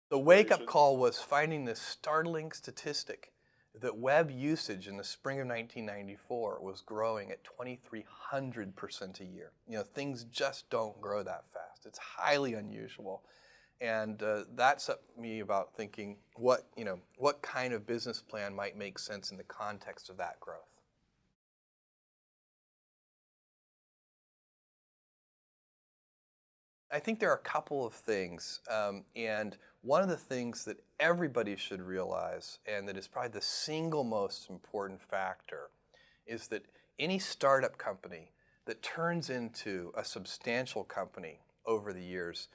The wake-up call was finding this startling statistic that web usage in the spring of 1994 was growing at 2,300% a year. Things just don't grow that fast. It's highly unusual. And that set me about thinking what kind of business plan might make sense in the context of that growth. I think there are a couple of things, and one of the things that everybody should realize, and that is probably the single most important factor, is that any startup company that turns into a substantial company over the years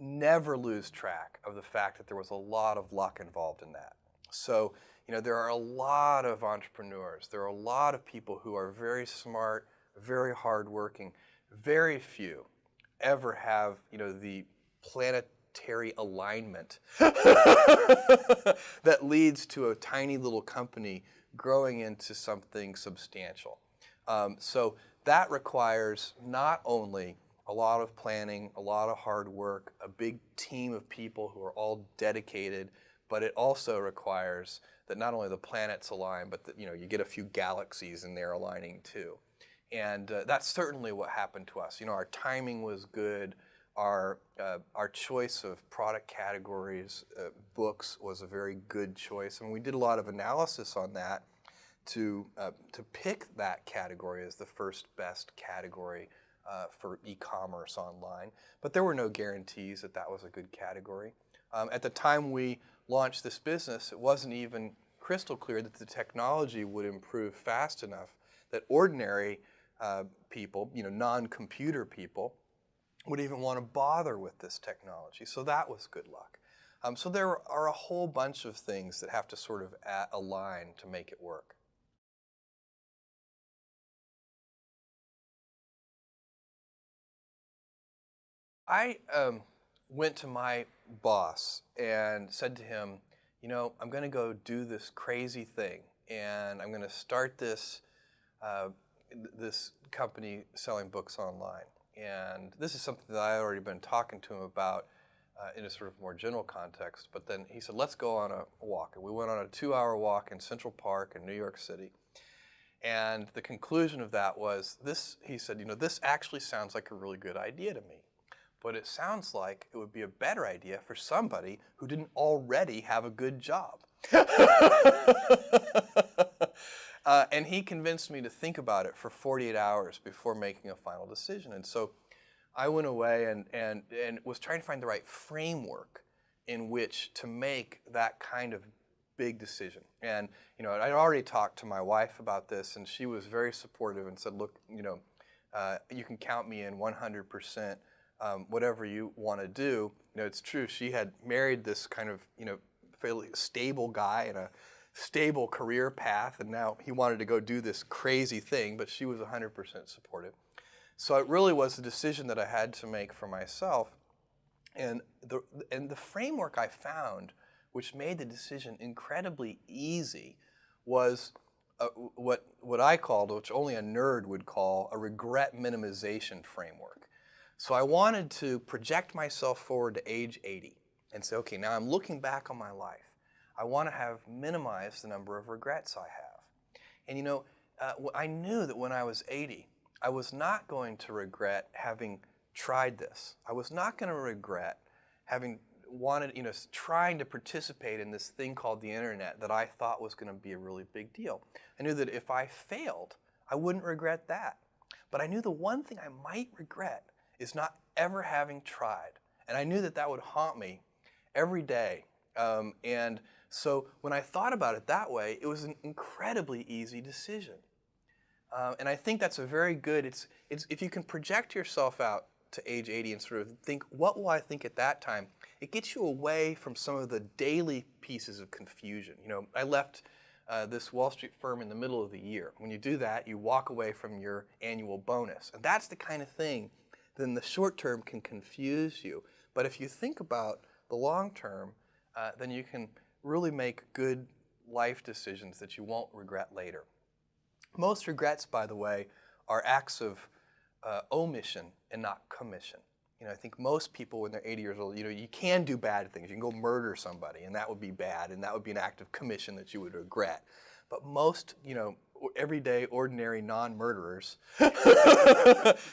never lose track of the fact that there was a lot of luck involved in that. So, there are a lot of entrepreneurs, there are a lot of people who are very smart, very hardworking, very few ever have, the planetary alignment that leads to a tiny little company growing into something substantial. So that requires not only a lot of planning, a lot of hard work, a big team of people who are all dedicated, but it also requires that not only the planets align, but that you get a few galaxies in there aligning too. And that's certainly what happened to us. Our timing was good. Our choice of product categories, books, was a very good choice. And we did a lot of analysis on that to pick that category as the first best category for e-commerce online. But there were no guarantees that that was a good category. At the time we launched this business, it wasn't even crystal clear that the technology would improve fast enough that ordinary people, non-computer people, would even want to bother with this technology. So that was good luck. So there are a whole bunch of things that have to sort of align to make it work. I went to my boss and said to him, I'm going to go do this crazy thing, and I'm going to start this this company selling books online. And this is something that I had already been talking to him about in a sort of more general context. But then he said, let's go on a walk. And we went on a 2-hour walk in Central Park in New York City. And the conclusion of that was this, he said, this actually sounds like a really good idea to me. But it sounds like it would be a better idea for somebody who didn't already have a good job. And he convinced me to think about it for 48 hours before making a final decision. And so I went away and was trying to find the right framework in which to make that kind of big decision. And I'd already talked to my wife about this, and she was very supportive and said, look, you can count me in 100%. Whatever you want to do. It's true. She had married this kind of, fairly stable guy in a stable career path, and now he wanted to go do this crazy thing, but she was 100% supportive. So it really was a decision that I had to make for myself. And the framework I found, which made the decision incredibly easy, was what I called, which only a nerd would call, a regret minimization framework. So I wanted to project myself forward to age 80 and say, okay, now I'm looking back on my life. I want to have minimized the number of regrets I have. And I knew that when I was 80, I was not going to regret having tried this. I was not going to regret having wanted, trying to participate in this thing called the internet that I thought was going to be a really big deal. I knew that if I failed, I wouldn't regret that. But I knew the one thing I might regret is not ever having tried. And I knew that that would haunt me every day. And so when I thought about it that way, it was an incredibly easy decision. And I think that's a very good, it's if you can project yourself out to age 80 and sort of think, what will I think at that time? It gets you away from some of the daily pieces of confusion. I left this Wall Street firm in the middle of the year. When you do that, you walk away from your annual bonus. And that's the kind of thing that in the short term can confuse you. But if you think about the long term, then you can really make good life decisions that you won't regret later. Most regrets, by the way, are acts of omission and not commission. I think most people when they're 80 years old, you can do bad things. You can go murder somebody, and that would be bad, and that would be an act of commission that you would regret. But most, everyday, ordinary non-murderers,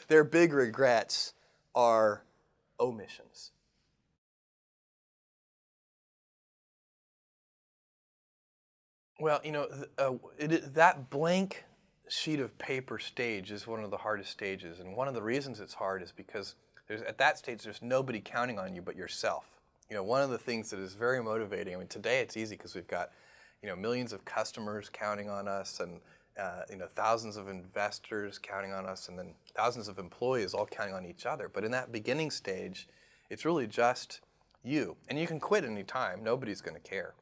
their big regrets are omissions. Well, that blank sheet of paper stage is one of the hardest stages, and one of the reasons it's hard is because at that stage there's nobody counting on you but yourself. One of the things that is very motivating. I mean, today it's easy because we've got millions of customers counting on us, and thousands of investors counting on us, and then thousands of employees all counting on each other. But in that beginning stage, it's really just you, and you can quit any time. Nobody's going to care.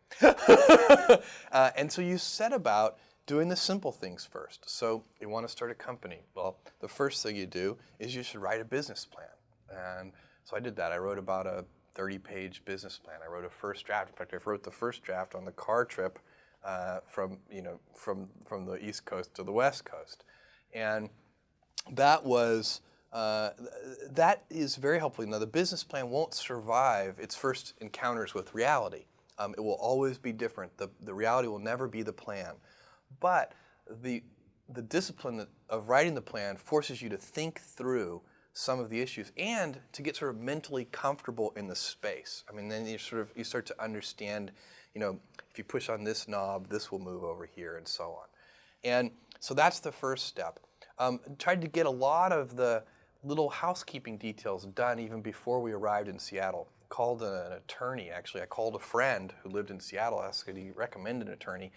And so you set about doing the simple things first. So you want to start a company. Well, the first thing you do is you should write a business plan. And so I did that. I wrote about a 30-page business plan. I wrote a first draft. In fact, I wrote the first draft on the car trip from the East Coast to the West Coast, and that was that is very helpful. Now, the business plan won't survive its first encounters with reality. It will always be different. The reality will never be the plan, but the discipline of writing the plan forces you to think through some of the issues and to get sort of mentally comfortable in the space. I mean, then you start to understand, if you push on this knob, this will move over here, and so on. And so that's the first step. Tried to get a lot of the little housekeeping details done even before we arrived in Seattle. Called an attorney, actually. I called a friend who lived in Seattle, asked if he recommended an attorney.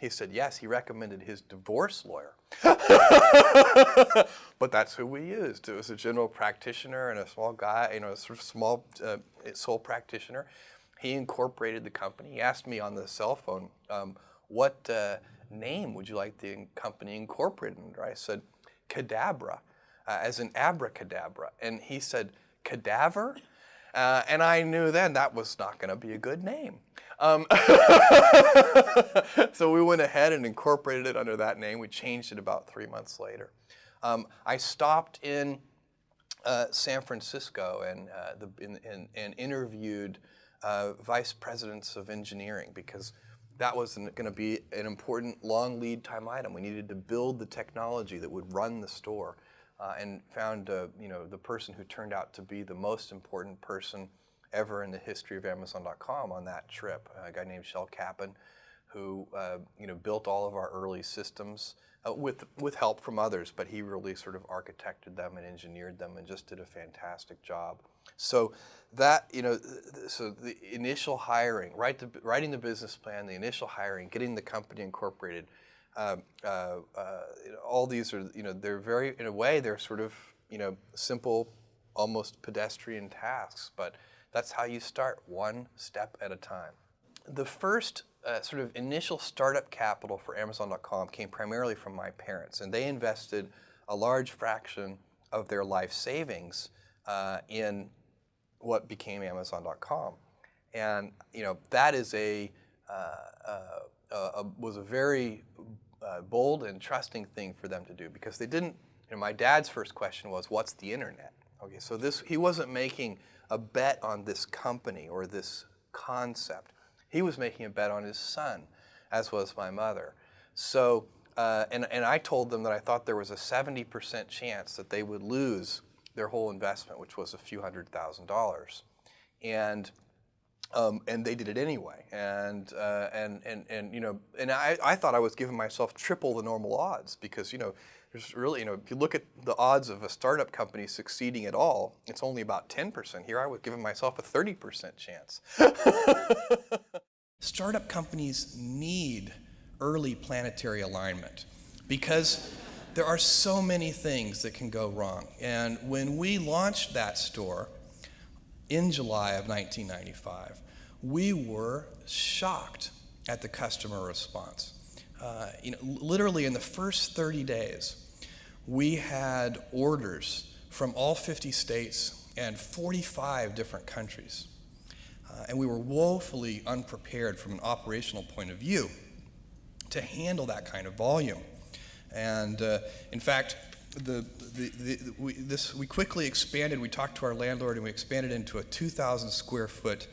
He said yes, he recommended his divorce lawyer. But that's who we used. It was a general practitioner and a small guy, a sort of small sole practitioner. He incorporated the company. He asked me on the cell phone, what name would you like the company incorporated under? I said, Cadabra, as in abracadabra. And he said, cadaver? And I knew then that was not going to be a good name. So we went ahead and incorporated it under that name. We changed it about 3 months later. I stopped in San Francisco and interviewed vice presidents of engineering, because that was going to be an important long lead time item. We needed to build the technology that would run the store, and found the person who turned out to be the most important person ever in the history of Amazon.com on that trip, a guy named Shel Kappan, who built all of our early systems with help from others, but he really sort of architected them and engineered them and just did a fantastic job. So that, so the initial hiring, writing the business plan, the initial hiring, getting the company incorporated, all these are, they're very, in a way, they're sort of, simple, almost pedestrian tasks, but that's how you start, one step at a time. The first sort of initial startup capital for Amazon.com came primarily from my parents, and they invested a large fraction of their life savings in what became Amazon.com. And that is was a very bold and trusting thing for them to do, because they didn't. My dad's first question was, "What's the internet?" Okay, so he wasn't making a bet on this company or this concept. He was making a bet on his son, as was my mother. So, and I told them that I thought there was a 70% chance that they would lose their whole investment, which was a few $100,000, and they did it anyway. And I thought I was giving myself triple the normal odds, because there's really, if you look at the odds of a startup company succeeding at all, it's only about 10%. Here I was giving myself a 30% chance. Startup companies need early planetary alignment, because there are so many things that can go wrong. And when we launched that store in July of 1995, we were shocked at the customer response. Literally in the first 30 days, we had orders from all 50 states and 45 different countries. And we were woefully unprepared from an operational point of view to handle that kind of volume. And in fact, we quickly expanded. We talked to our landlord, and we expanded into a 2,000 square foot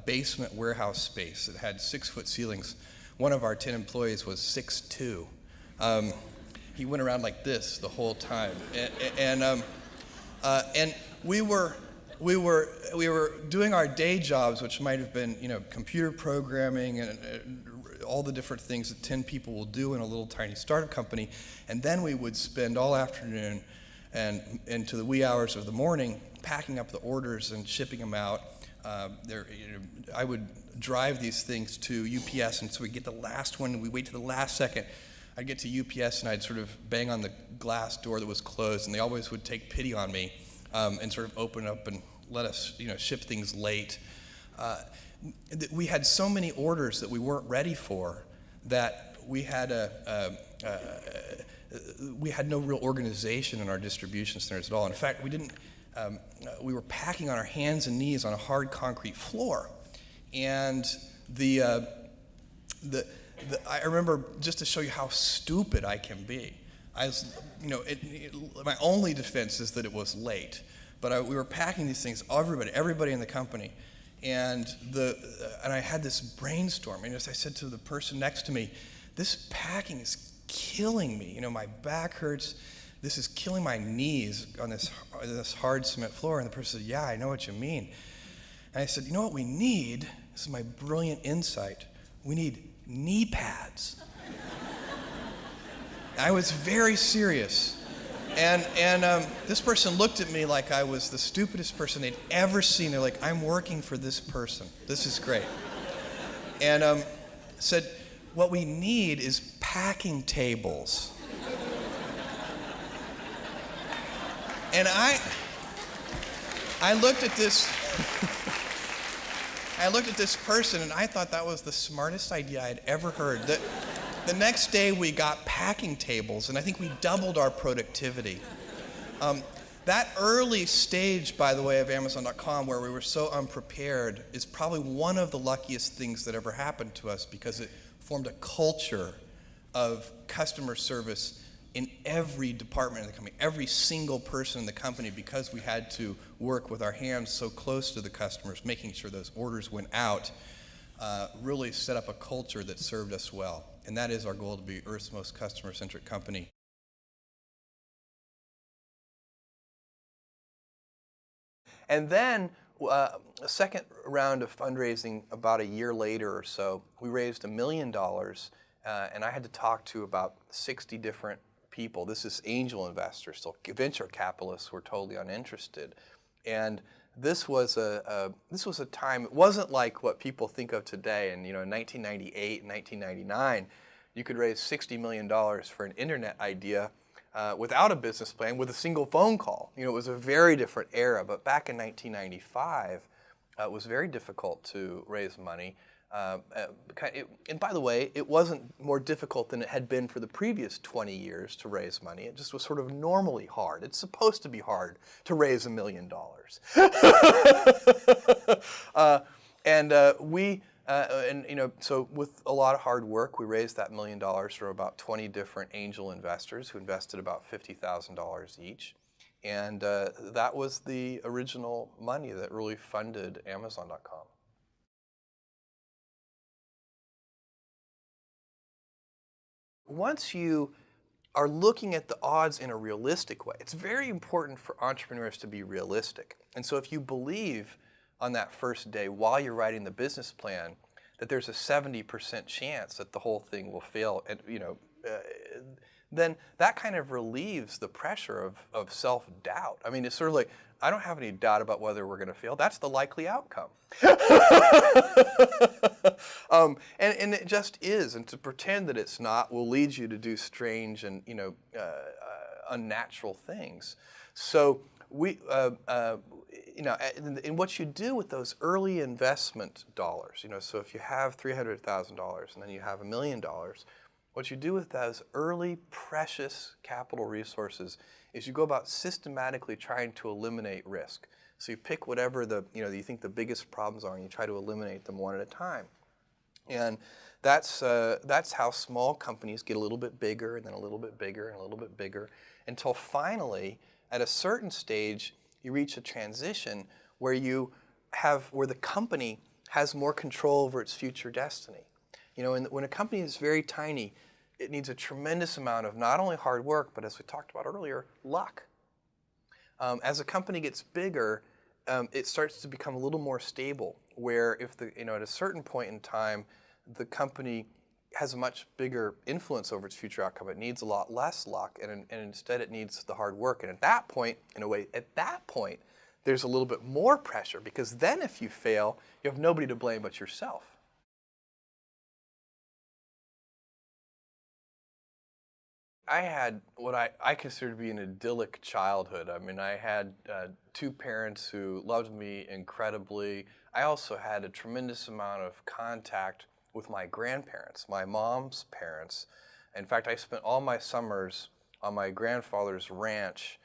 basement warehouse space that had 6-foot ceilings. One of our 10 employees was 6'2". He went around like this the whole time, and we were doing our day jobs, which might have been computer programming and all the different things that 10 people will do in a little tiny startup company, and then we would spend all afternoon and into the wee hours of the morning packing up the orders and shipping them out. I would drive these things to UPS, and so we'd get the last one, and we'd wait to the last second. I'd get to UPS, and I'd sort of bang on the glass door that was closed, and they always would take pity on me and sort of open up and let us ship things late. We had so many orders that we weren't ready for that we had no real organization in our distribution centers at all. In fact, we were packing on our hands and knees on a hard concrete floor, and I remember, just to show you how stupid I can be. My only defense is that it was late, but we were packing these things. Everybody in the company. And I had this brainstorm, and as I said to the person next to me, this packing is killing me. My back hurts. This is killing my knees on this hard cement floor. And the person said, yeah, I know what you mean. And I said, you know what we need? This is my brilliant insight. We need knee pads. I was very serious. And this person looked at me like I was the stupidest person they'd ever seen. They're like, I'm working for this person. This is great. And said, what we need is packing tables. And I looked at this person, and I thought that was the smartest idea I'd ever heard. The next day we got packing tables, and I think we doubled our productivity. That early stage, by the way, of Amazon.com, where we were so unprepared, is probably one of the luckiest things that ever happened to us, because it formed a culture of customer service in every department of the company, every single person in the company, because we had to work with our hands so close to the customers, making sure those orders went out, really set up a culture that served us well. And that is our goal, to be Earth's most customer-centric company. And then a second round of fundraising about a year later or so, we raised $1 million, and I had to talk to about 60 different people. This is angel investors, so venture capitalists were totally uninterested. And this was a time. It wasn't like what people think of today. And in 1998 and 1999, you could raise $60 million for an internet idea without a business plan, with a single phone call. It was a very different era. But back in 1995, it was very difficult to raise money. And by the way, it wasn't more difficult than it had been for the previous 20 years to raise money. It just was sort of normally hard. It's supposed to be hard to raise $1 million. So with a lot of hard work, we raised that $1 million from about 20 different angel investors who invested about $50,000 each. And that was the original money that really funded Amazon.com. Once you are looking at the odds in a realistic way, it's very important for entrepreneurs to be realistic. And so if you believe on that first day, while you're writing the business plan, that there's a 70% chance that the whole thing will fail, and then that kind of relieves the pressure of self-doubt. I mean, it's sort of like, I don't have any doubt about whether we're going to fail. That's the likely outcome. And it just is. And to pretend that it's not will lead you to do strange and unnatural things. So and what you do with those early investment dollars, so if you have $300,000 and then you have $1 million, what you do with those early precious capital resources is you go about systematically trying to eliminate risk. So you pick whatever you think the biggest problems are, and you try to eliminate them one at a time. And that's how small companies get a little bit bigger, and then a little bit bigger, and a little bit bigger. until finally, at a certain stage, you reach a transition where where the company has more control over its future destiny. You know, when a company is very tiny, it needs a tremendous amount of not only hard work, but as we talked about earlier, luck. As a company gets bigger, it starts to become a little more stable, where if at a certain point in time, the company has a much bigger influence over its future outcome. It needs a lot less luck, and instead it needs the hard work. And at that point, there's a little bit more pressure, because then if you fail, you have nobody to blame but yourself. I had what I consider to be an idyllic childhood. I mean, I had two parents who loved me incredibly. I also had a tremendous amount of contact with my grandparents, my mom's parents. In fact, I spent all my summers on my grandfather's ranch,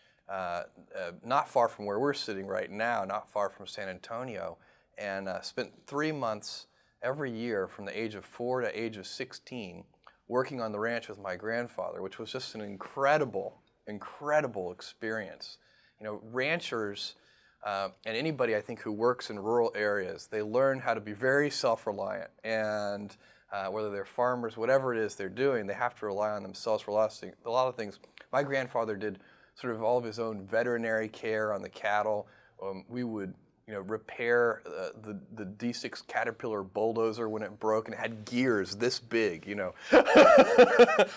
not far from where we're sitting right now, not far from San Antonio, and spent 3 months every year from the age of 4 to age of 16 working on the ranch with my grandfather, which was just an incredible, incredible experience. You know, ranchers and anybody I think who works in rural areas, they learn how to be very self-reliant, and whether they're farmers, whatever it is they're doing, they have to rely on themselves for a lot of things. My grandfather did sort of all of his own veterinary care on the cattle. We would repair the D6 Caterpillar bulldozer when it broke, and it had gears this big,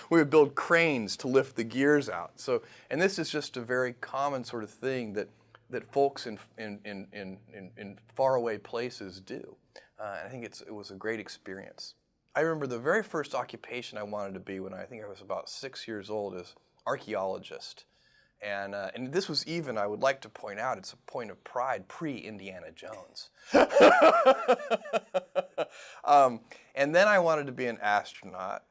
We would build cranes to lift the gears out. So, and this is just a very common sort of thing that folks in faraway places do. And I think it was a great experience. I remember the very first occupation I wanted to be when I think I was about 6 years old is archaeologist. And this was even, I would like to point out, it's a point of pride, pre-Indiana Jones. And then I wanted to be an astronaut.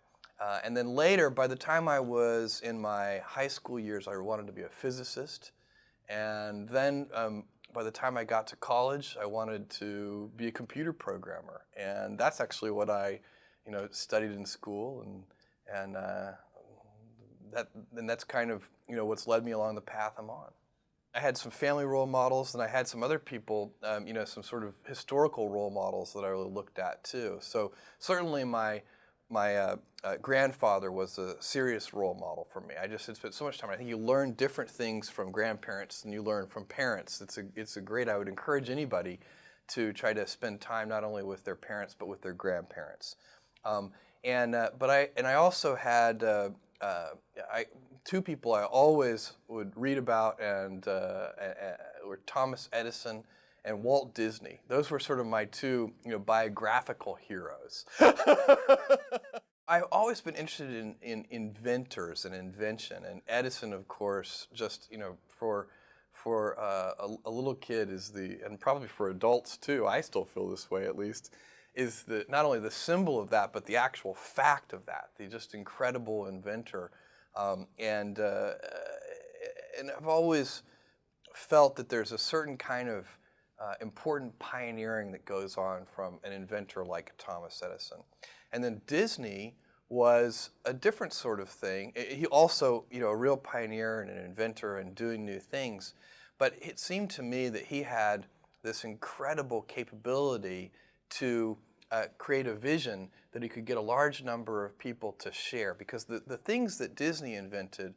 And then later, by the time I was in my high school years, I wanted to be a physicist. And then by the time I got to college, I wanted to be a computer programmer. And that's actually what I studied in school. And that's kind of what's led me along the path I'm on. I had some family role models, and I had some other people, some sort of historical role models that I really looked at too. So certainly my grandfather was a serious role model for me. I just had spent so much time. I think you learn different things from grandparents than you learn from parents. It's a great. I would encourage anybody to try to spend time not only with their parents but with their grandparents. But I also had. Two people I always would read about were Thomas Edison and Walt Disney. Those were sort of my two biographical heroes. I've always been interested in inventors and invention, and Edison, of course, just for a little kid and probably for adults too, I still feel this way at least, is not only the symbol of that, but the actual fact of that, the just incredible inventor. And I've always felt that there's a certain kind of important pioneering that goes on from an inventor like Thomas Edison. And then Disney was a different sort of thing. He also, a real pioneer and an inventor and doing new things. But it seemed to me that he had this incredible capability to create a vision that he could get a large number of people to share, because the things that Disney invented,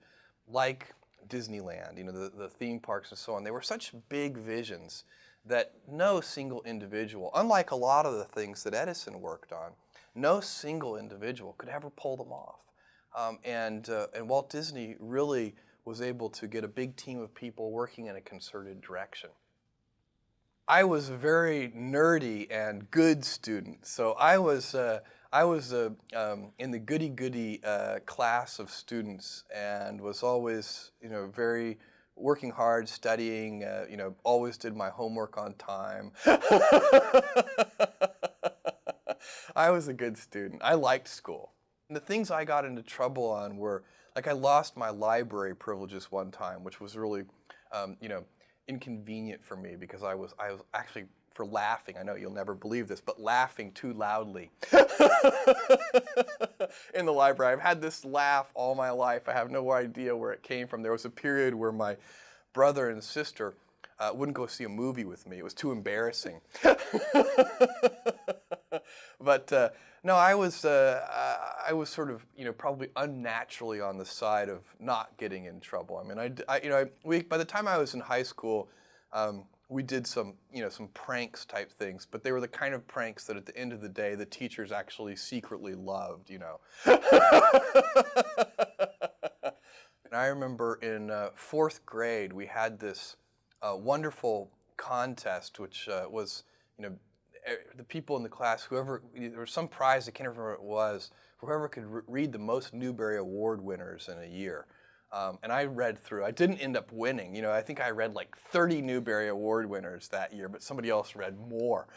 like Disneyland, the theme parks and so on, they were such big visions that no single individual, unlike a lot of the things that Edison worked on, no single individual could ever pull them off. And Walt Disney really was able to get a big team of people working in a concerted direction. I was a very nerdy and good student, so I was in the goody-goody class of students, and was always very working hard, studying, always did my homework on time. I was a good student. I liked school. And the things I got into trouble on were, like, I lost my library privileges one time, which was really, inconvenient for me, because I was actually for laughing. I know you'll never believe this, but laughing too loudly in the library. I've had this laugh all my life. I have no idea where it came from. There was a period where my brother and sister wouldn't go see a movie with me. It was too embarrassing. But no, I was sort of, probably unnaturally on the side of not getting in trouble. I mean, by the time I was in high school, we did some pranks type things, but they were the kind of pranks that at the end of the day, the teachers actually secretly loved. And I remember in fourth grade, we had this wonderful contest, which was, the people in the class, there was some prize, I can't remember what it was, whoever could read the most Newbery Award winners in a year. And I read through. I didn't end up winning. I think I read like 30 Newbery Award winners that year, but somebody else read more.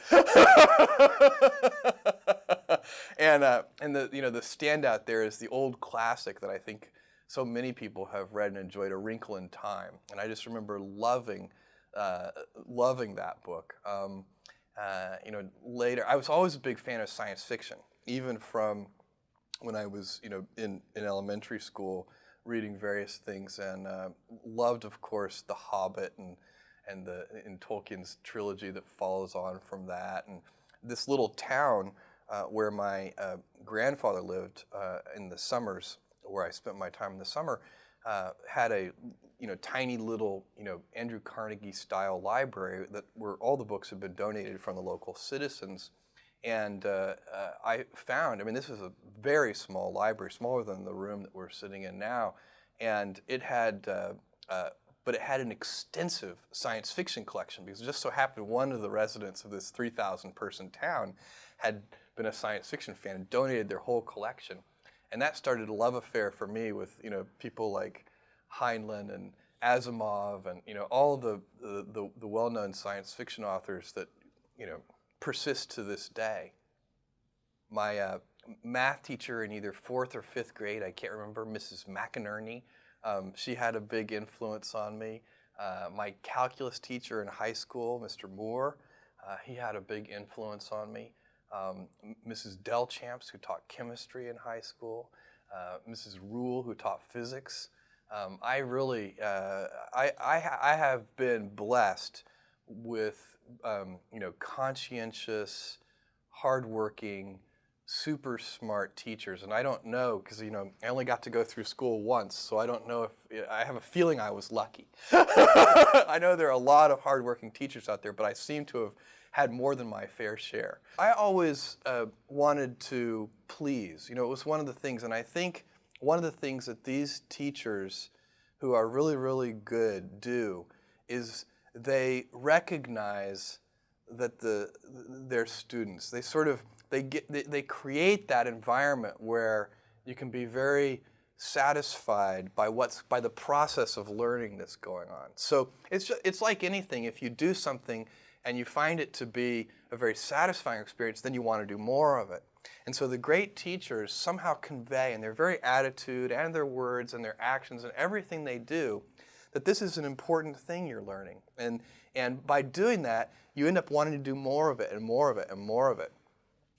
And the standout there is the old classic that I think so many people have read and enjoyed, A Wrinkle in Time. And I just remember loving that book. Later, I was always a big fan of science fiction, even from when I was, in elementary school, reading various things, and loved, of course, The Hobbit and in Tolkien's trilogy that follows on from that. And this little town where my grandfather lived in the summers, where I spent my time in the summer, had a tiny little Andrew Carnegie style library where all the books had been donated from the local citizens. And I found, this is a very small library, smaller than the room that we're sitting in now, and it had, but it had an extensive science fiction collection, because it just so happened one of the residents of this 3,000 person town had been a science fiction fan and donated their whole collection. And that started a love affair for me with people like Heinlein and Asimov and all the well-known science fiction authors that persist to this day. My math teacher in either fourth or fifth grade, I can't remember, Mrs. McInerney, she had a big influence on me. My calculus teacher in high school, Mr. Moore, he had a big influence on me. Mrs. Delchamps, who taught chemistry in high school, Mrs. Rule, who taught physics. I really, I have been blessed with, conscientious, hardworking, super smart teachers. And I don't know, because, I only got to go through school once, so I don't know if, I have a feeling I was lucky. I know there are a lot of hardworking teachers out there, but I seem to have had more than my fair share. I always wanted to please. It was one of the things, and I think one of the things that these teachers who are really, really good do is they recognize that their students, they create that environment where you can be very satisfied by the process of learning that's going on. So it's like anything. If you do something and you find it to be a very satisfying experience, then you want to do more of it. And so the great teachers somehow convey in their very attitude and their words and their actions and everything they do that this is an important thing you're learning. And by doing that, you end up wanting to do more of it and more of it and more of it.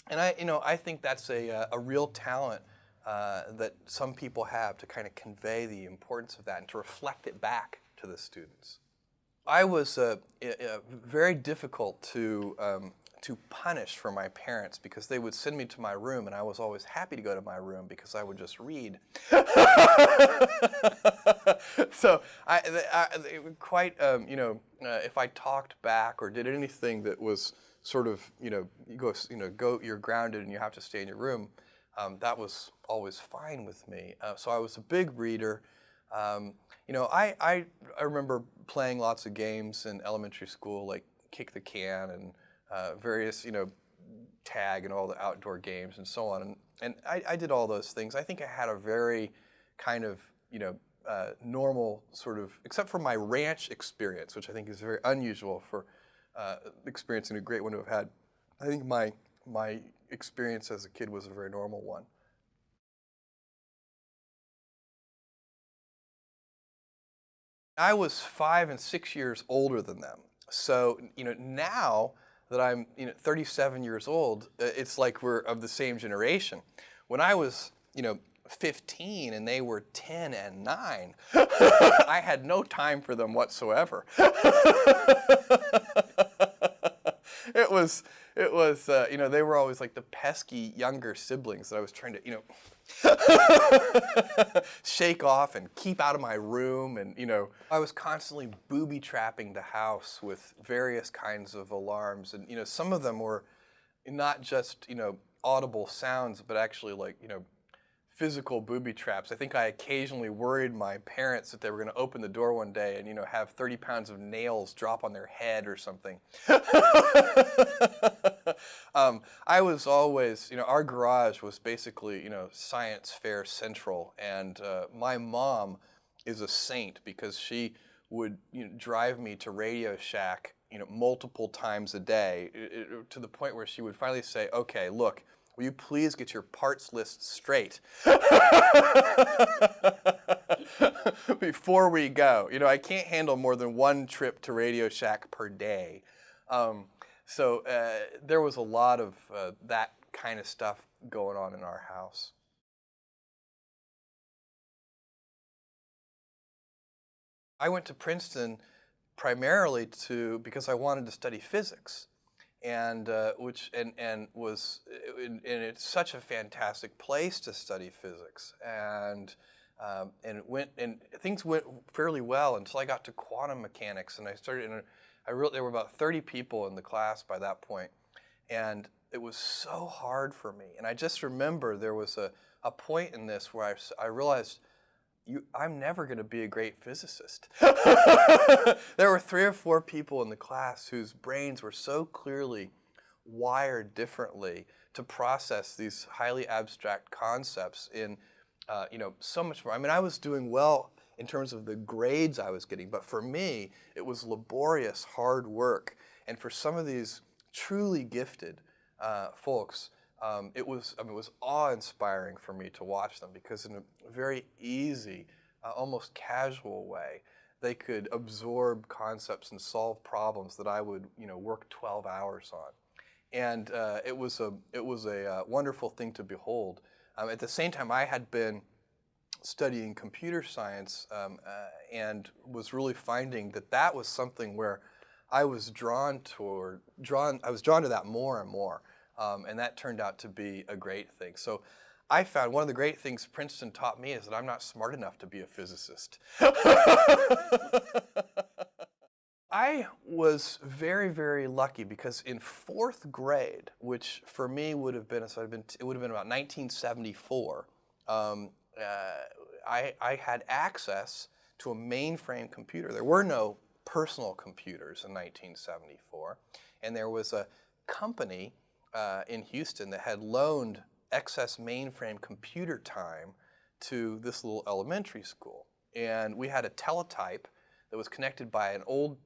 And I think that's a real talent that some people have, to kind of convey the importance of that and to reflect it back to the students. I was very difficult to punish for my parents, because they would send me to my room, and I was always happy to go to my room because I would just read. So if I talked back or did anything that was sort of, you're grounded and you have to stay in your room, that was always fine with me. So I was a big reader. I remember playing lots of games in elementary school, like kick the can and various, tag and all the outdoor games and so on. And I did all those things. I think I had a very kind of, normal sort of, except for my ranch experience, which I think is very unusual for experiencing a great one to have had. I think my experience as a kid was a very normal one. I was 5 and 6 years older than them. So, now that I'm 37 years old, it's like we're of the same generation. When I was 15 and they were 10 and 9, I had no time for them whatsoever. It was, they were always like the pesky younger siblings that I was trying to, shake off and keep out of my room. And, I was constantly booby trapping the house with various kinds of alarms. And, some of them were not just, audible sounds, but actually like, physical booby traps. I think I occasionally worried my parents that they were going to open the door one day and, have 30 pounds of nails drop on their head or something. I was always, our garage was basically, science fair central. And my mom is a saint because she would drive me to Radio Shack, multiple times a day to the point where she would finally say, okay, look, will you please get your parts list straight before we go? I can't handle more than one trip to Radio Shack per day. So there was a lot of that kind of stuff going on in our house. I went to Princeton primarily because I wanted to study physics. And it's such a fantastic place to study physics, and things went fairly well until I got to quantum mechanics, and there were about 30 people in the class by that point, and it was so hard for me. And I just remember there was a point in this where I realized, I'm never going to be a great physicist. There were 3 or 4 people in the class whose brains were so clearly wired differently to process these highly abstract concepts in, so much more. I mean, I was doing well in terms of the grades I was getting, but for me, it was laborious, hard work. And for some of these truly gifted folks, it was awe-inspiring for me to watch them, because in a very easy, almost casual way, they could absorb concepts and solve problems that I would, work 12 hours on. And it was a wonderful thing to behold. At the same time, I had been studying computer science and was really finding that was something where I was drawn to that more and more. And that turned out to be a great thing. So I found one of the great things Princeton taught me is that I'm not smart enough to be a physicist. I was very, very lucky because in 4th grade, which for me it would have been about 1974, I had access to a mainframe computer. There were no personal computers in 1974, and there was a company in Houston that had loaned excess mainframe computer time to this little elementary school. And we had a teletype that was connected by an old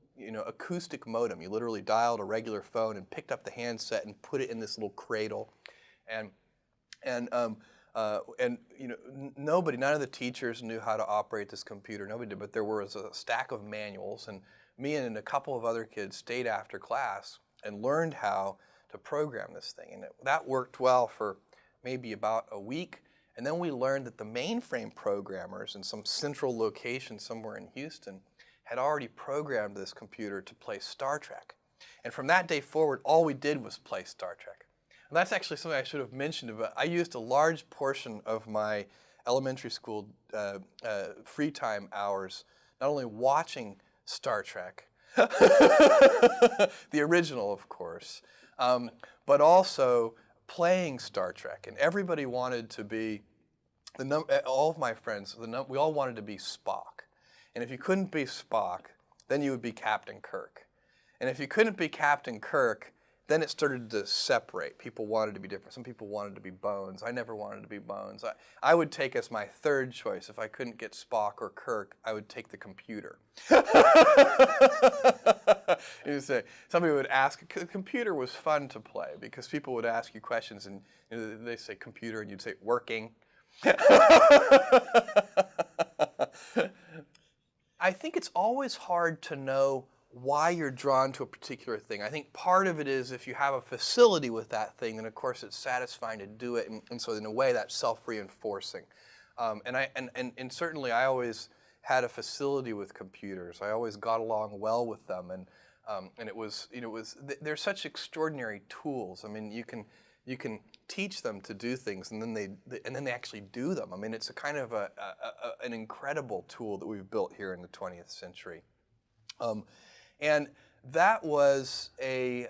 acoustic modem. You literally dialed a regular phone and picked up the handset and put it in this little cradle. And nobody, none of the teachers knew how to operate this computer. Nobody did, but there was a stack of manuals, and me and a couple of other kids stayed after class and learned how to program this thing. And that worked well for maybe about a week. And then we learned that the mainframe programmers in some central location somewhere in Houston had already programmed this computer to play Star Trek. And from that day forward, all we did was play Star Trek. And that's actually something I should have mentioned, but I used a large portion of my elementary school free time hours not only watching Star Trek, the original, of course, but also playing Star Trek. And everybody wanted to be, all of my friends, we all wanted to be Spock. And if you couldn't be Spock, then you would be Captain Kirk. And if you couldn't be Captain Kirk, then it started to separate. People wanted to be different. Some people wanted to be Bones. I never wanted to be Bones. I would take as my third choice, if I couldn't get Spock or Kirk, I would take the computer. You say, somebody would ask, the computer was fun to play because people would ask you questions and they say computer and you'd say working. I think it's always hard to know why you're drawn to a particular thing. I think part of it is if you have a facility with that thing, then of course it's satisfying to do it, and so in a way that's self-reinforcing. And certainly I always had a facility with computers. I always got along well with them, and it was, they're such extraordinary tools. I mean, you can teach them to do things, and then they actually do them. I mean, it's a kind of an incredible tool that we've built here in the 20th century. And that was a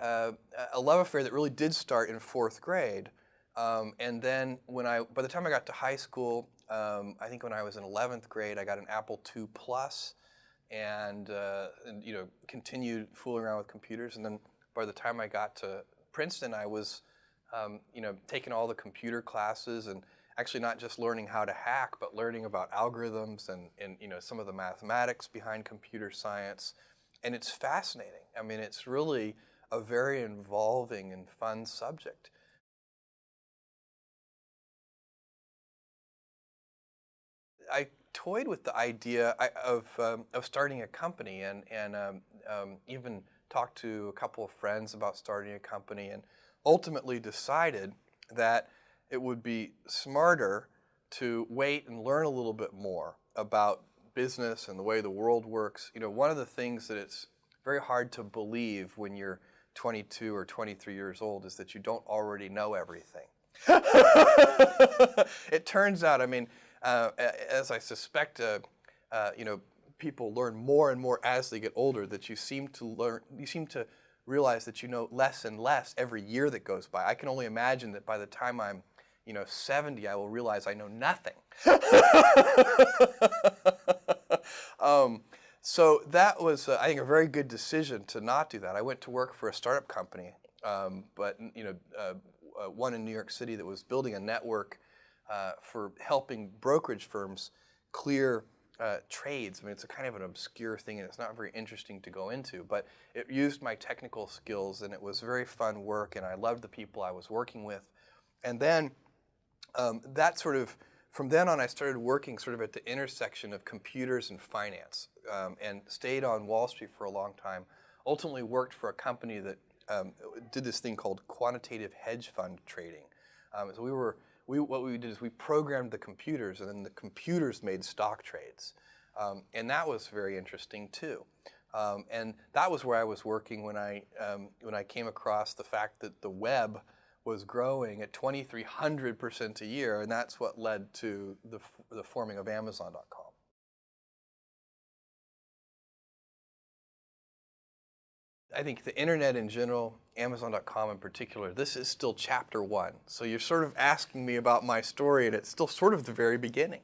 love affair that really did start in 4th grade. And then by the time I got to high school, I think when I was in 11th grade, I got an Apple II Plus, and continued fooling around with computers. And then by the time I got to Princeton, I was taking all the computer classes, and actually not just learning how to hack, but learning about algorithms and some of the mathematics behind computer science. And it's fascinating. I mean, it's really a very involving and fun subject. I toyed with the idea of starting a company, and even talked to a couple of friends about starting a company, and ultimately decided that it would be smarter to wait and learn a little bit more about business and the way the world works. One of the things that it's very hard to believe when you're 22 or 23 years old is that you don't already know everything. It turns out, I mean, as I suspect, people learn more and more as they get older, that you seem to realize that you know less and less every year that goes by. I can only imagine that by the time I'm 70, I will realize I know nothing. So that was, I think, a very good decision to not do that. I went to work for a startup company, but one in New York City that was building a network for helping brokerage firms clear trades. I mean, it's a kind of an obscure thing, and it's not very interesting to go into, but it used my technical skills, and it was very fun work, and I loved the people I was working with. And then from then on, I started working sort of at the intersection of computers and finance, and stayed on Wall Street for a long time. Ultimately worked for a company that did this thing called quantitative hedge fund trading. So what we did is we programmed the computers, and then the computers made stock trades. And that was very interesting too. And that was where I was working when I came across the fact that the web was growing at 2,300% a year, and that's what led to the forming of Amazon.com. I think the internet in general, Amazon.com in particular, this is still chapter 1. So you're sort of asking me about my story, and it's still sort of the very beginning.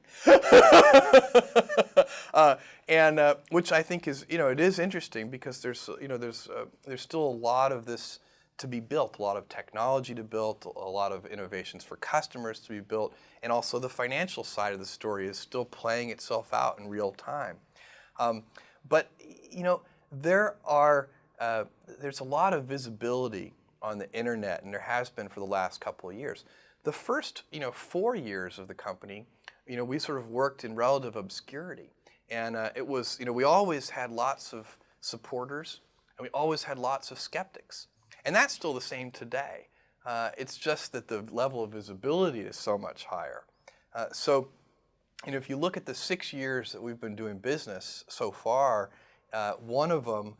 Which I think is, it is interesting, because there's still a lot of this to be built, a lot of technology to build, a lot of innovations for customers to be built, and also the financial side of the story is still playing itself out in real time. But there's a lot of visibility on the internet, and there has been for the last couple of years. The first 4 years of the company, we sort of worked in relative obscurity, and it was we always had lots of supporters, and we always had lots of skeptics. And that's still the same today. It's just that the level of visibility is so much higher. So, if you look at the 6 years that we've been doing business so far, one of them,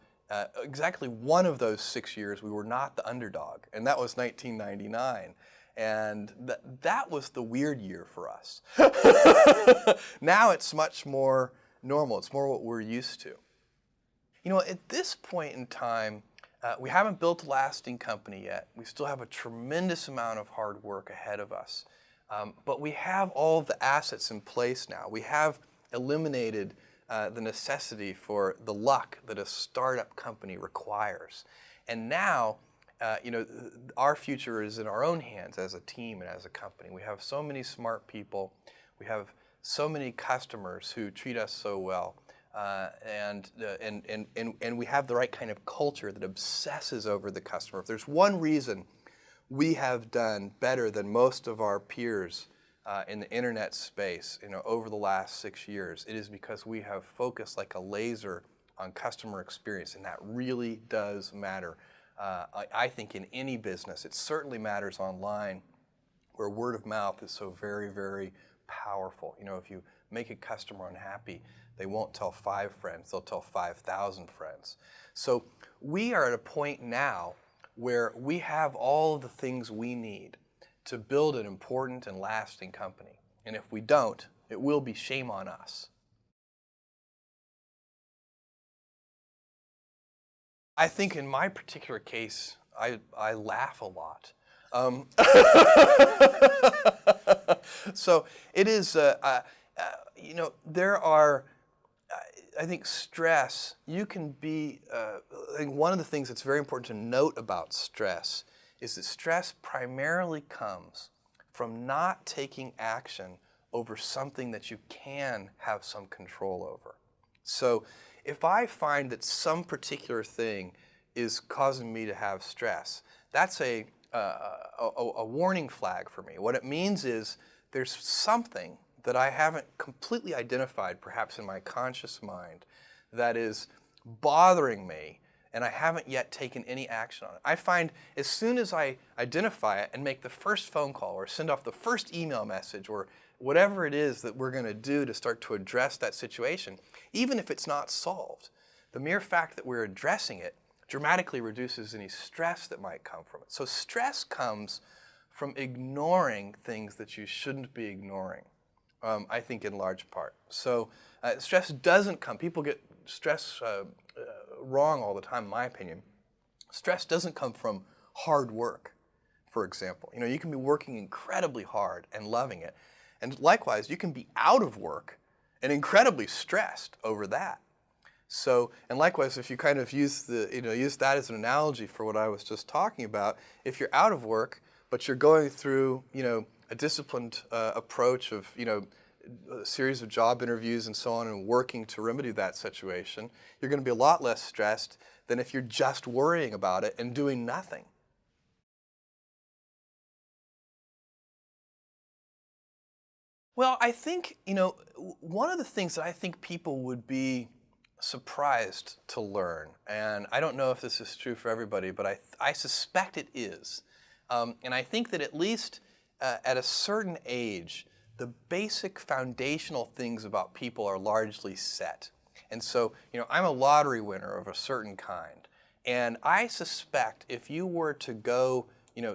exactly one of those 6 years, we were not the underdog, and that was 1999. And that was the weird year for us. Now it's much more normal. It's more what we're used to. At this point in time, we haven't built a lasting company yet. We still have a tremendous amount of hard work ahead of us. But we have all of the assets in place now. We have eliminated the necessity for the luck that a startup company requires. And now, our future is in our own hands as a team and as a company. We have so many smart people. We have so many customers who treat us so well. And we have the right kind of culture that obsesses over the customer. If there's one reason we have done better than most of our peers in the internet space, over the last 6 years, it is because we have focused like a laser on customer experience, and that really does matter. I think in any business, it certainly matters online, where word of mouth is so very, very powerful. You know, if you make a customer unhappy, they won't tell 5 friends, they'll tell 5,000 friends. So we are at a point now where we have all of the things we need to build an important and lasting company. And if we don't, it will be shame on us. I think in my particular case, I laugh a lot. So it is, you know, there are, I think stress, you can be, I think one of the things that's very important to note about stress is that stress primarily comes from not taking action over something that you can have some control over. So if I find that some particular thing is causing me to have stress, that's a warning flag for me. What it means is there's something that I haven't completely identified, perhaps in my conscious mind, that is bothering me, and I haven't yet taken any action on it. I find as soon as I identify it and make the first phone call or send off the first email message or whatever it is that we're going to do to start to address that situation, even if it's not solved, the mere fact that we're addressing it dramatically reduces any stress that might come from it. So stress comes from ignoring things that you shouldn't be ignoring, I think in large part. So stress doesn't come, people get stress wrong all the time in my opinion. Stress doesn't come from hard work, for example. You know, you can be working incredibly hard and loving it, and likewise you can be out of work and incredibly stressed over that. So, and likewise, if you kind of use that as an analogy for what I was just talking about, if you're out of work, but you're going through, a disciplined approach of, a series of job interviews and so on and working to remedy that situation, you're going to be a lot less stressed than if you're just worrying about it and doing nothing. Well, I think, one of the things that I think people would be surprised to learn, and I don't know if this is true for everybody, but I suspect it is. And I think that at least at a certain age, the basic foundational things about people are largely set. And so, I'm a lottery winner of a certain kind. And I suspect if you were to go,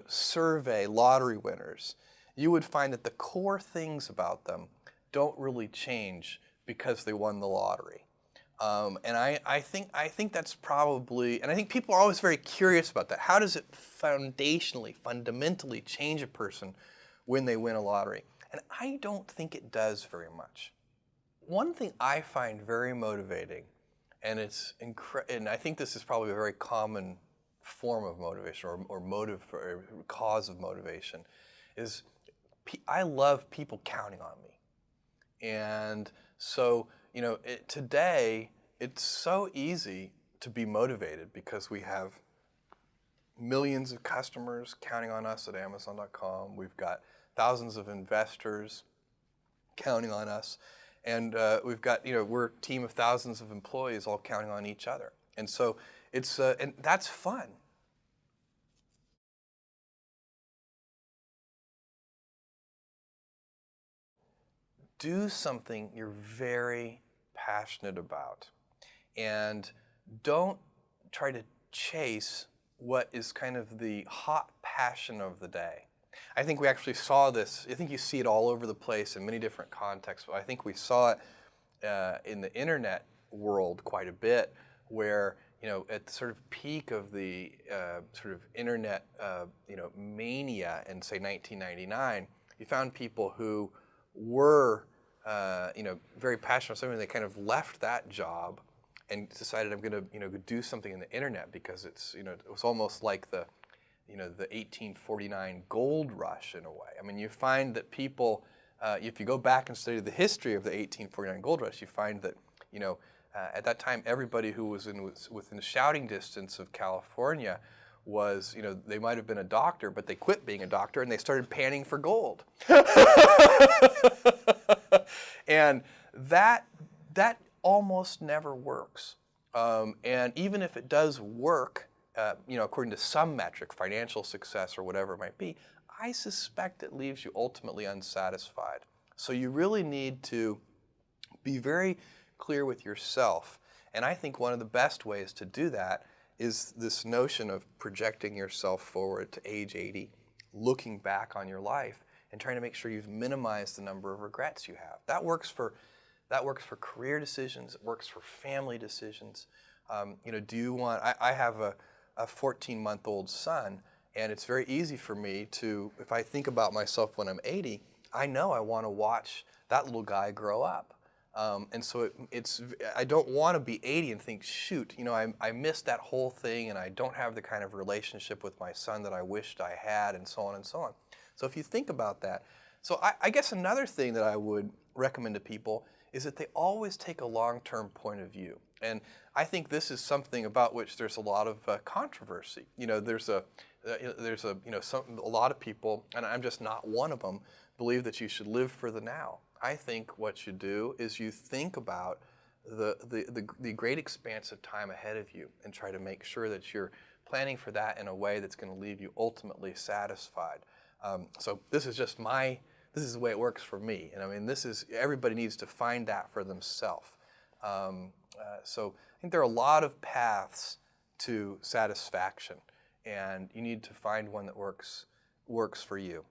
survey lottery winners, you would find that the core things about them don't really change because they won the lottery. And I think that's probably, and I think people are always very curious about that. How does it fundamentally change a person when they win a lottery? And I don't think it does very much. One thing I find very motivating, and and I think this is probably a very common form of motivation or motive or cause of motivation, is I love people counting on me. And so, today, it's so easy to be motivated because we have millions of customers counting on us at Amazon.com. We've got thousands of investors counting on us. And we've got, we're a team of thousands of employees all counting on each other. And so and that's fun. Do something you're very passionate about, and don't try to chase what is kind of the hot passion of the day. I think we actually saw this, I think you see it all over the place in many different contexts, but I think we saw it in the internet world quite a bit, where at the sort of peak of the sort of internet mania in, say, 1999, you found people who were very passionate about something. They kind of left that job and decided, I'm going to do something in the internet, because it's it was almost like the the 1849 gold rush in a way. I mean, you find that people, if you go back and study the history of the 1849 gold rush, you find that at that time everybody who was within shouting distance of California was, they might have been a doctor, but they quit being a doctor and they started panning for gold. And that almost never works. And even if it does work, according to some metric, financial success or whatever it might be, I suspect it leaves you ultimately unsatisfied. So you really need to be very clear with yourself. And I think one of the best ways to do that is this notion of projecting yourself forward to age 80, looking back on your life and trying to make sure you've minimized the number of regrets you have. That works for career decisions. It works for family decisions. Do you want? I have a 14-month-old son, and it's very easy for me to, if I think about myself when I'm 80, I know I want to watch that little guy grow up. And so I don't want to be 80 and think, shoot, I missed that whole thing, and I don't have the kind of relationship with my son that I wished I had, and so on and so on. So if you think about that, so I guess another thing that I would recommend to people is that they always take a long-term point of view. And I think this is something about which there's a lot of controversy. There's a lot of people, and I'm just not one of them, believe that you should live for the now. I think what you do is you think about the great expanse of time ahead of you and try to make sure that you're planning for that in a way that's going to leave you ultimately satisfied. So this is just this is the way it works for me. And I mean, everybody needs to find that for themselves. So I think there are a lot of paths to satisfaction, and you need to find one that works for you.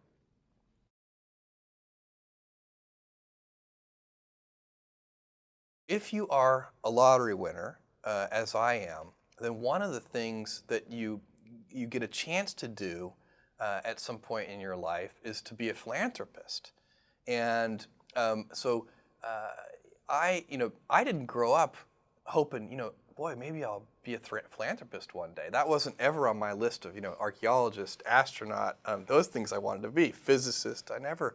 If you are a lottery winner, as I am, then one of the things that you get a chance to do at some point in your life is to be a philanthropist. And I didn't grow up hoping, boy, maybe I'll be a philanthropist one day. That wasn't ever on my list of, archaeologist, astronaut, those things I wanted to be. Physicist, I never.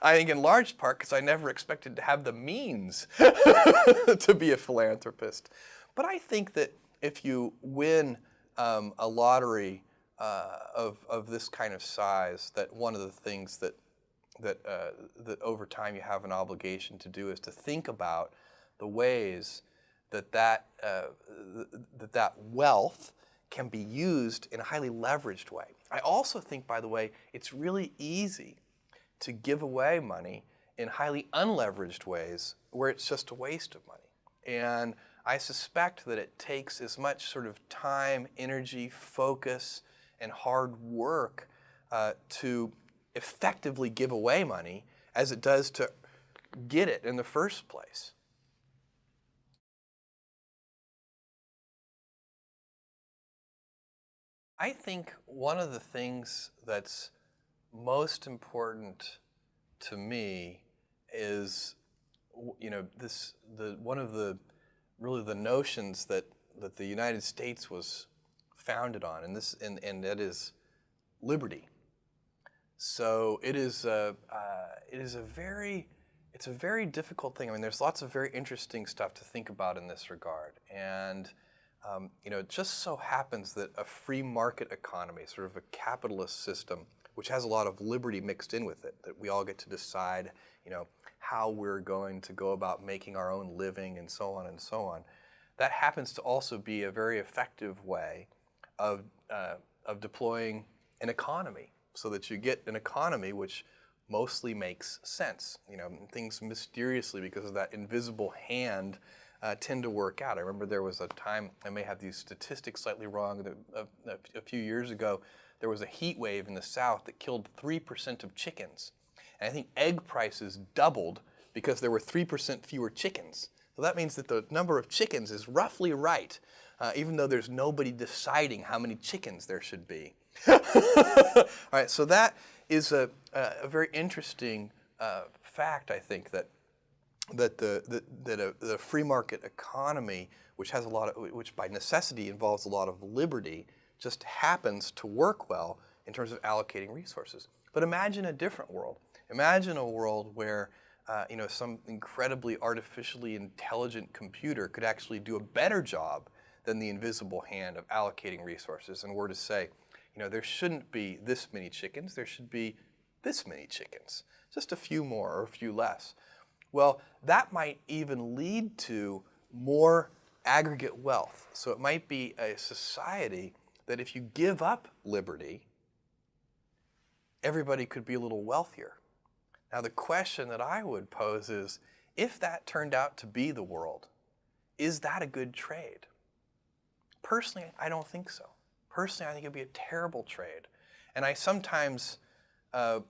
I think in large part because I never expected to have the means to be a philanthropist. But I think that if you win a lottery of this kind of size, that one of the things that over time you have an obligation to do is to think about the ways that wealth can be used in a highly leveraged way. I also think, by the way, it's really easy to give away money in highly unleveraged ways where it's just a waste of money. And I suspect that it takes as much sort of time, energy, focus, and hard work to effectively give away money as it does to get it in the first place. I think one of the things that's most important to me is, one of the notions that the United States was founded on, and that is liberty. So it's a very difficult thing. I mean, there's lots of very interesting stuff to think about in this regard, and it just so happens that a free market economy, sort of a capitalist system, which has a lot of liberty mixed in with it, that we all get to decide, how we're going to go about making our own living and so on and so on. That happens to also be a very effective way of deploying an economy, so that you get an economy which mostly makes sense. Things mysteriously, because of that invisible hand, tend to work out. I remember there was a time, I may have these statistics slightly wrong, that a few years ago there was a heat wave in the South that killed 3% of chickens. And I think egg prices doubled because there were 3% fewer chickens. So that means that the number of chickens is roughly right, even though there's nobody deciding how many chickens there should be. All right, so that is a very interesting fact, I think, that the free market economy, which by necessity involves a lot of liberty, just happens to work well in terms of allocating resources. But imagine a different world. Imagine a world where some incredibly artificially intelligent computer could actually do a better job than the invisible hand of allocating resources, and were to say, there shouldn't be this many chickens, there should be this many chickens, just a few more or a few less. Well, that might even lead to more aggregate wealth. So it might be a society that if you give up liberty, everybody could be a little wealthier. Now the question that I would pose is, if that turned out to be the world, is that a good trade? Personally, I don't think so. Personally, I think it'd be a terrible trade. And I sometimes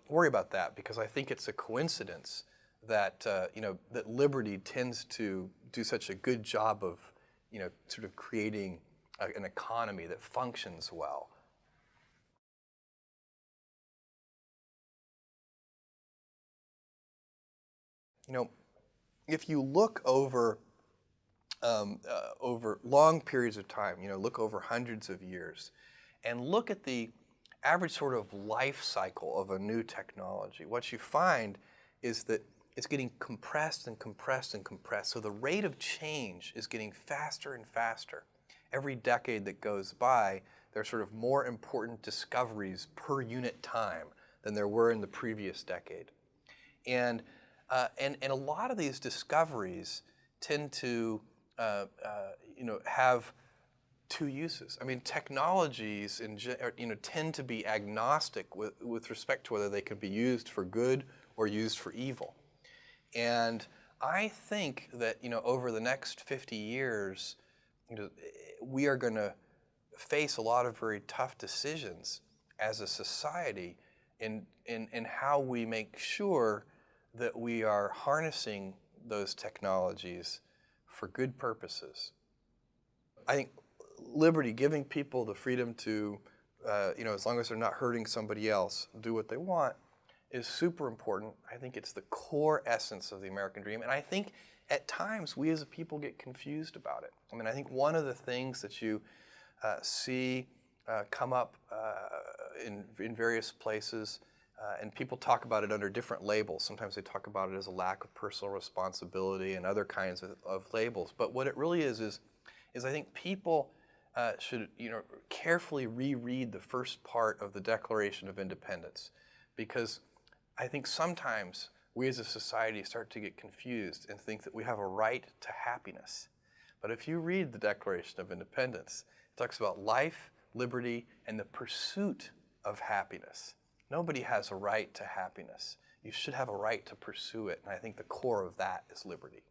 worry about that because I think it's a coincidence that, that liberty tends to do such a good job of, sort of creating an economy that functions well. If you look over long periods of time, look over hundreds of years, and look at the average sort of life cycle of a new technology, what you find is that it's getting compressed and compressed and compressed. So the rate of change is getting faster and faster. Every decade that goes by, there are sort of more important discoveries per unit time than there were in the previous decade. And a lot of these discoveries tend to have two uses. I mean, technologies tend to be agnostic with respect to whether they can be used for good or used for evil. And I think that over the next 50 years, we are going to face a lot of very tough decisions as a society in how we make sure that we are harnessing those technologies for good purposes. I think liberty, giving people the freedom to, as long as they're not hurting somebody else, do what they want, is super important. I think it's the core essence of the American dream. And I think at times we as a people get confused about it. I mean, I think one of the things that you see come up in various places, and people talk about it under different labels. Sometimes they talk about it as a lack of personal responsibility and other kinds of labels. But what it really is I think people should carefully reread the first part of the Declaration of Independence, because I think sometimes we as a society start to get confused and think that we have a right to happiness. But if you read the Declaration of Independence, it talks about life, liberty, and the pursuit of happiness. Nobody has a right to happiness. You should have a right to pursue it, and I think the core of that is liberty.